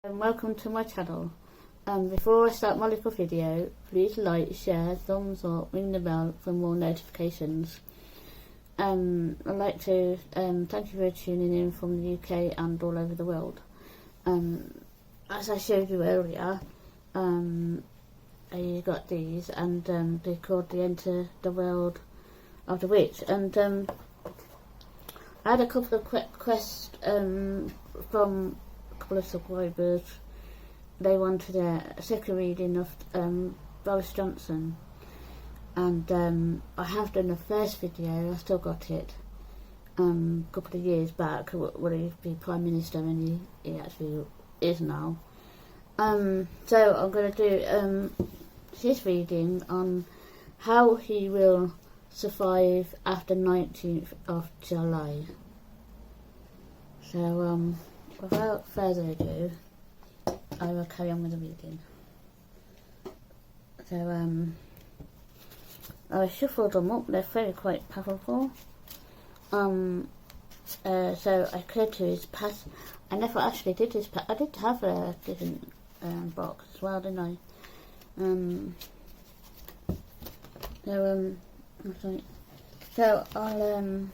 And welcome to my channel. Before I start my little video, please like, share, thumbs up, ring the bell for more notifications. I'd like to thank you for tuning in from the UK and all over the world. As I showed you earlier, I got these and they're called the Enter the World of the Witch. And I had a couple of requests from couple of subscribers. They wanted a second reading of Boris Johnson, and I have done the first video. I still got it a couple of years back. Would he be Prime Minister? And he actually is now. So I'm going to do his reading on how he will survive after 19th of July. So without further ado, I will carry on with the reading. So I shuffled them up. They're very quite powerful. So I cleared to his past. I never actually did his past. I did have a different box as well, didn't I? So I'll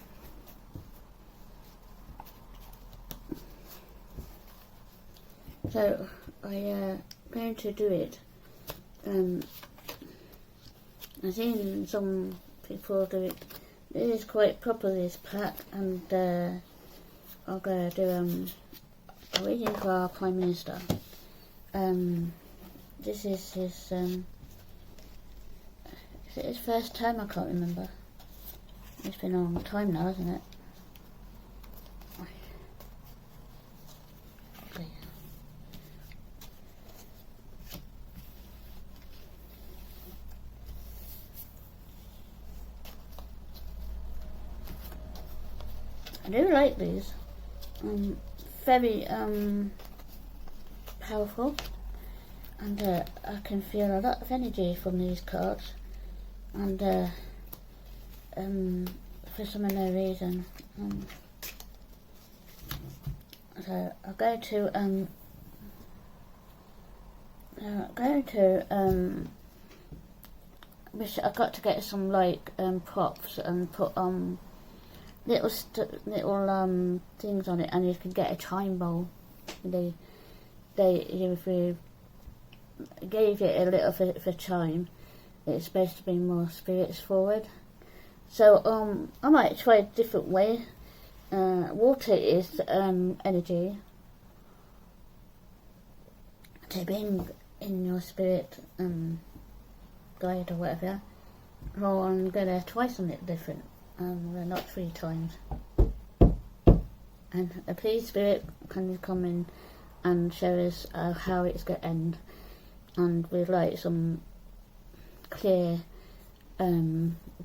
So I'm going to do it. I've seen some people do it. This is quite proper, this pack, and I'm going to do a reading for our Prime Minister. This is his, is it his first time? I can't remember. It's been a long time now, isn't it? I do like these. Very powerful, and I can feel a lot of energy from these cards, and for some unknown reason. So I'll go to which I got to get some like props and put little things on it, and you can get a chime bowl. If you gave it a little for chime, it's supposed to bring more spirits forward. So I might try a different way. Water is energy to bring in your spirit guide or whatever. So I'm gonna try something different. Not 3 times. And please, Spirit, can you come in and show us how it's going to end? And we'd like some clear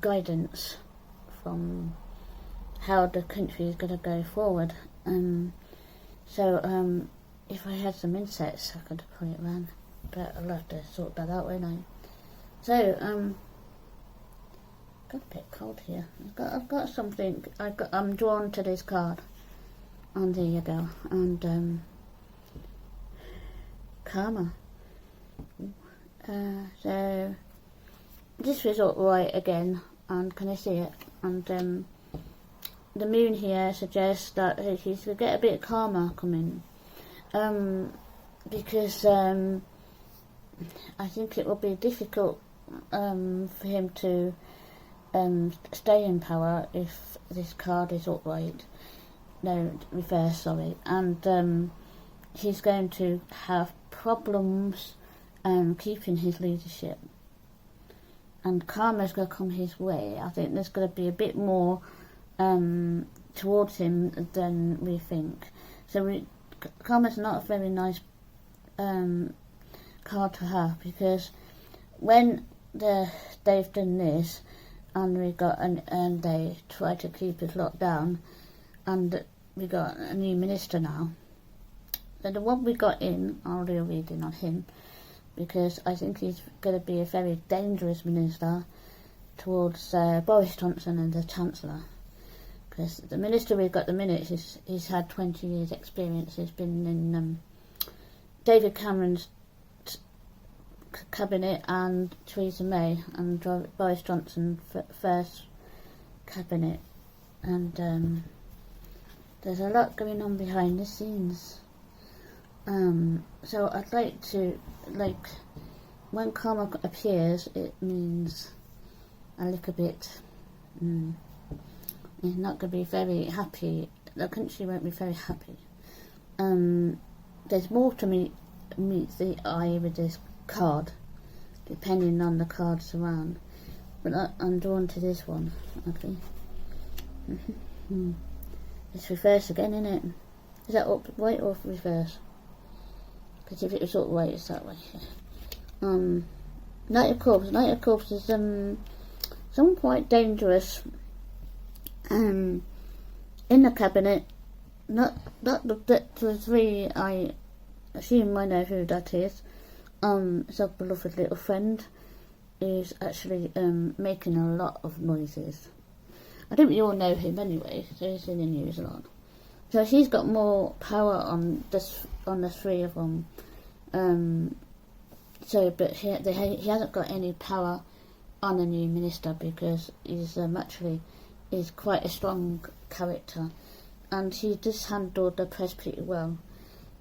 guidance from how the country is going to go forward. So if I had some insects, I could put it around, but I'll have to sort that out, won't I? So got a bit cold here. I've got something. I'm drawn to this card, and there you go. And karma. So this was right again, and can I see it? And the moon here suggests that he's gonna get a bit of karma coming, because I think it will be difficult for him to stay in power if this card is upright. No, reverse, sorry. And he's going to have problems keeping his leadership. And karma's going to come his way. I think there's going to be a bit more towards him than we think. So karma's not a very nice card to have, because when they've done this, and and they try to keep us locked down, and we got a new minister now. So the one we got in, I'll do a reading on him, because I think he's going to be a very dangerous minister towards Boris Johnson and the Chancellor. Because the minister we've got at the minute, he's had 20 years experience. He's been in David Cameron's cabinet and Theresa May and Boris Johnson first cabinet, and there's a lot going on behind the scenes. So I'd like to, when karma appears, it means a little bit, it's not going to be very happy, the country won't be very happy. There's more to meet the eye with this card, depending on the cards around, but I'm drawn to this one, okay. It's reverse again, isn't it? Is that upright or reverse? Because if it was upright, it's that way. Knight of Cups. Knight of Cups is some quite dangerous. In the cabinet, not the three. I assume I know who that is. It's a beloved little friend who's actually making a lot of noises. I think we all know him anyway, so he's in the news a lot. So he's got more power on the three of them. But he hasn't got any power on the new minister because he's he's quite a strong character, and he just handled the press pretty well.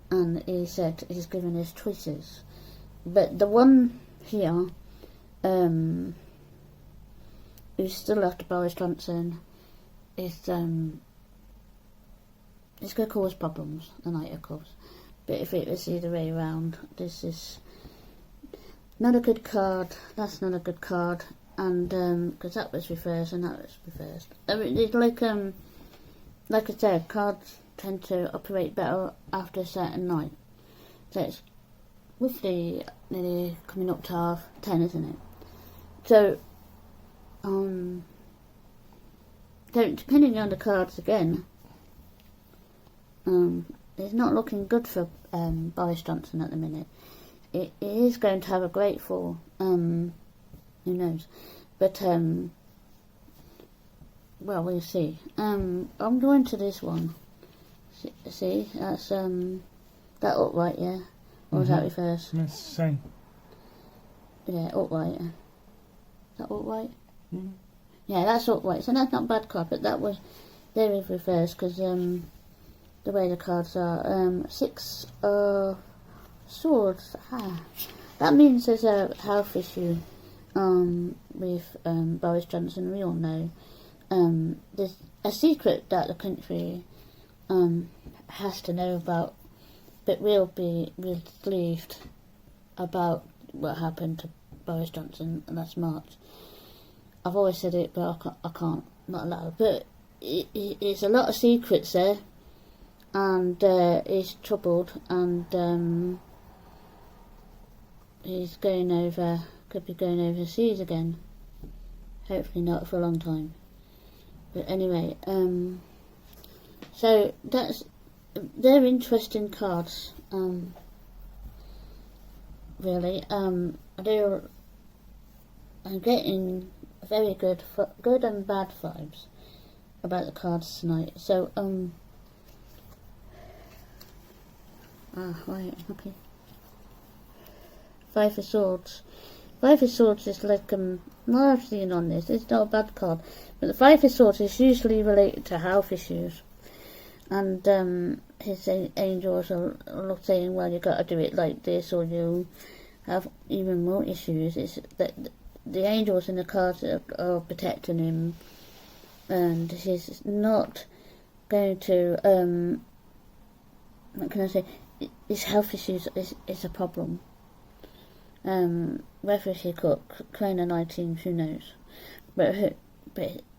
And he said he's given his choices, but the one here, who's still after Boris Johnson, is it's going to cause problems, the Knight of Cups. But if it was the other way around, this is not a good card, that's not a good card, and because that was reversed and that was reversed. I mean, it's like I said, cards tend to operate better after a certain night. So it's roughly nearly coming up to 10:30, isn't it? So, depending on the cards again, it's not looking good for Boris Johnson at the minute. It is going to have a great fall. Who knows? But well, we'll see. I'm going to this one. See, that's that upright, yeah, or is that reverse? It's the same. Yeah, upright. Is that upright? Yeah, that's upright. So that's not a bad card, but there is reverse because the way the cards are. 6 of Swords. That means there's a health issue with Boris Johnson. We all know. There's a secret that the country has to know about, but we'll be relieved about what happened to Boris Johnson last March. I've always said it, but I can't, not allowed. But it's a lot of secrets there, and he's troubled, and he's could be going overseas again. Hopefully not for a long time. But anyway, so they're interesting cards. Really, I'm getting very good and bad vibes about the cards tonight. So right, okay. 5 of Swords. 5 of Swords is like now I've seen on this. It's not a bad card, but the 5 of Swords is usually related to health issues, and his angels are saying, well, you got to do it like this, or you'll have even more issues. It's that the angels in the cards are protecting him, and he's not going to what can I say? His health issues is a problem. Whether he got COVID-19, who knows? But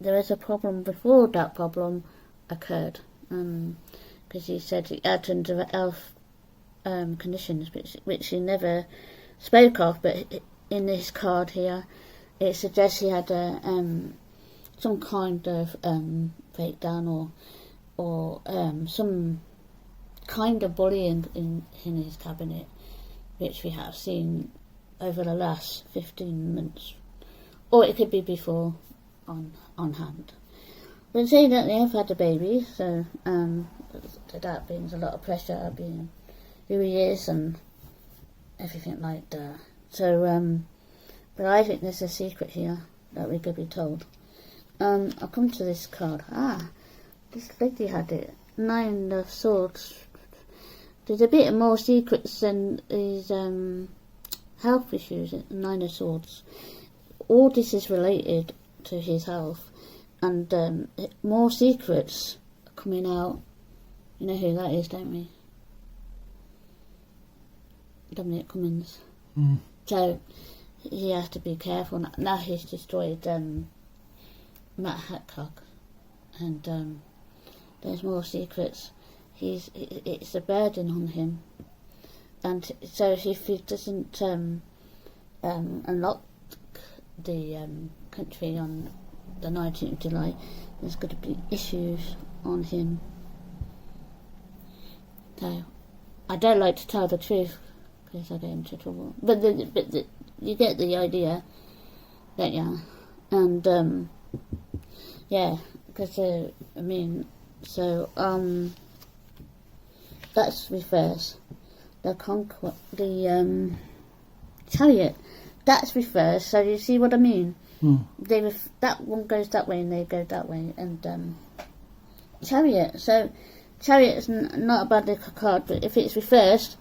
there is a problem before that problem occurred. Because he said he had under health conditions, which he never spoke of. But in this card here, it suggests he had some kind of breakdown or some kind of bullying in his cabinet, which we have seen over the last 15 months, or it could be before on hand. But saying that they have had a baby, so that brings a lot of pressure being who he is and everything like that. So, but I think there's a secret here that we could be told. I'll come to this card. This lady had it. 9 of Swords. There's a bit more secrets than these health issues. 9 of Swords. All this is related to his health, and more secrets are coming out. You know who that is, don't we? Dominic Cummings. So he has to be careful. Now he's destroyed Matt Hancock, and there's more secrets. It's a burden on him, and so if he doesn't unlock the country on the 19th of July, there's going to be issues on him. So I don't like to tell the truth because I get into trouble, but you get the idea, don't you? And yeah, because I mean, so that's reverse. The Chariot, that's reverse. So you see what I mean? That one goes that way and they go that way, and Chariot. So Chariot is not a bad little card, but if it's reversed,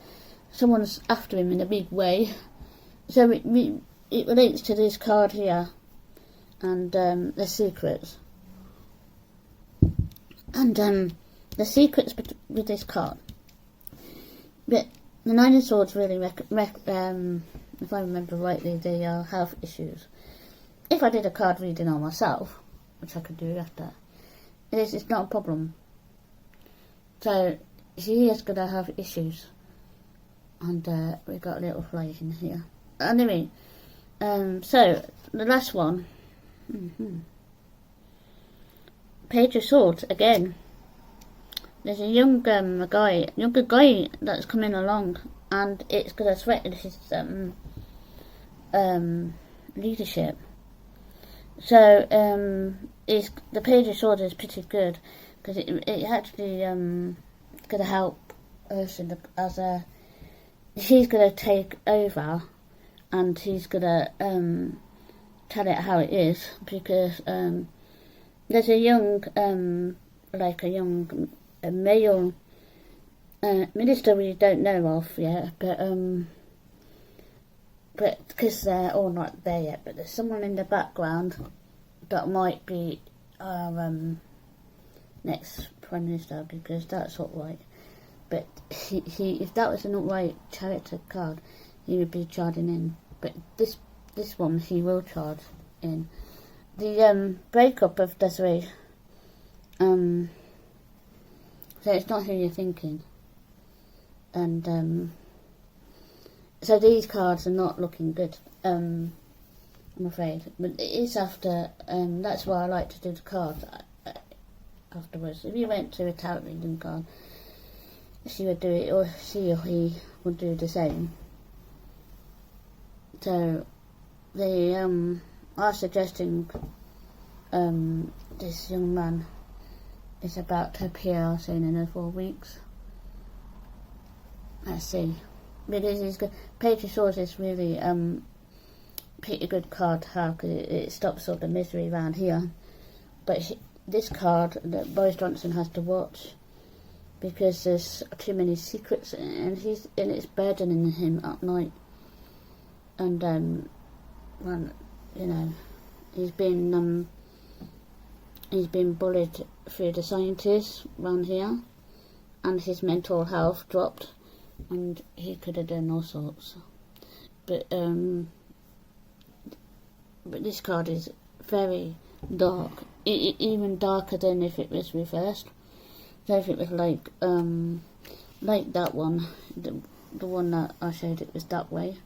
someone's after him in a big way. So it relates to this card here, and the secrets. And the secrets with this card. But the 9 of Swords really, if I remember rightly, they are health issues. If I did a card reading on myself, which I could do after, it's not a problem. So she is going to have issues. And we've got a little fly in here. Anyway, so the last one. Page of Swords again. There's a younger guy that's coming along, and it's going to threaten his leadership. So the Page of Swords is pretty good because it actually going to help us he's going to take over, and he's going to tell it how it is, because there's a young male minister we don't know of yet, but because they're all not there yet, but there's someone in the background that might be our next Prime Minister, because that's not right. But he if that was an outright character card, he would be charging in. But this one he will charge in. The breakup of Desiree. So it's not who you're thinking. And so these cards are not looking good. I'm afraid. But it is after. That's why I like to do the cards afterwards. If you went to a tarot reading card, she would do it, or she or he would do the same. So they are suggesting this young man is about to appear, I'll say, in another 4 weeks. Let's see. Because he's good. Page of Swords is really pretty good card to have, because it stops all the misery around here. But this card that Boris Johnson has to watch, because there's too many secrets, and it's burdening him at night. And well, you know, he's been bullied through the scientists around here, and his mental health dropped, and he could have done all sorts. But this card is very dark, even darker than if it was reversed. So if it was like that one, the one that I showed, it was that way.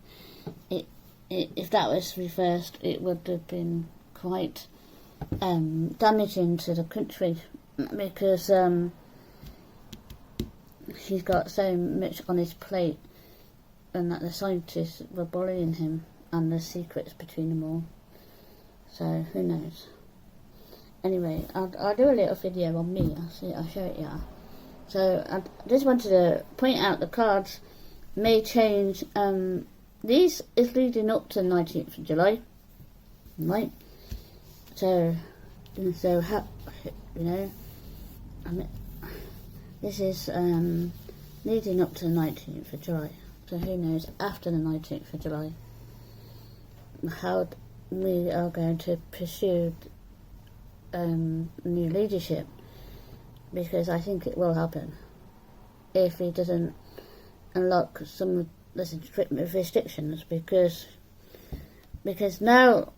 If that was reversed, it would have been quite damaging to the country, because he's got so much on his plate, and that the scientists were bullying him, and the secrets between them all. So who knows? Anyway, I'll do a little video on me. I'll show it you. So I just wanted to point out the cards may change. This is leading up to the 19th of July, right? So you know, I mean, this is leading up to the 19th of July. So who knows after the 19th of July how we are going to pursue new leadership, because I think it will happen if he doesn't unlock some of the restrictions, because now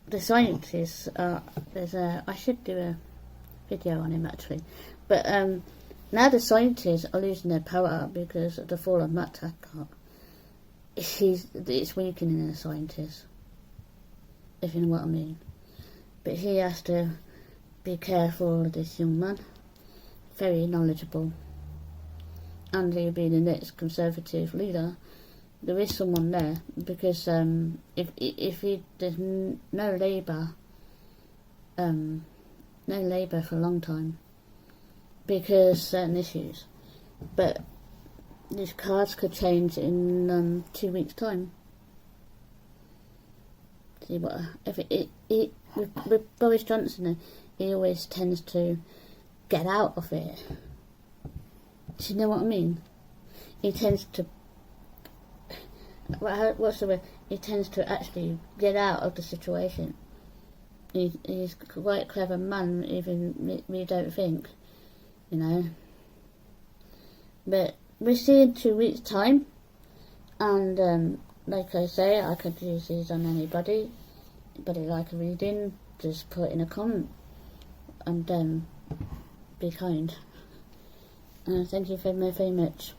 the scientists are, I should do a video on him actually, but now the scientists are losing their power because of the fall of Matt Taggart. It's weakening the scientists, if you know what I mean. But he has to be careful of this young man, very knowledgeable, and he'll be the next Conservative leader. There is someone there, because if there's no Labour for a long time, because certain issues, but these cards could change in 2 weeks' time. See what with Boris Johnson, he always tends to get out of it. Do you know what I mean? He tends to. What's the word? He tends to actually get out of the situation. He's quite a clever man, even we don't think, you know. But we'll see in 2 weeks' time, and like I say, I could use these on anybody. Anybody like a reading, just put in a comment, and be kind. Thank you very much.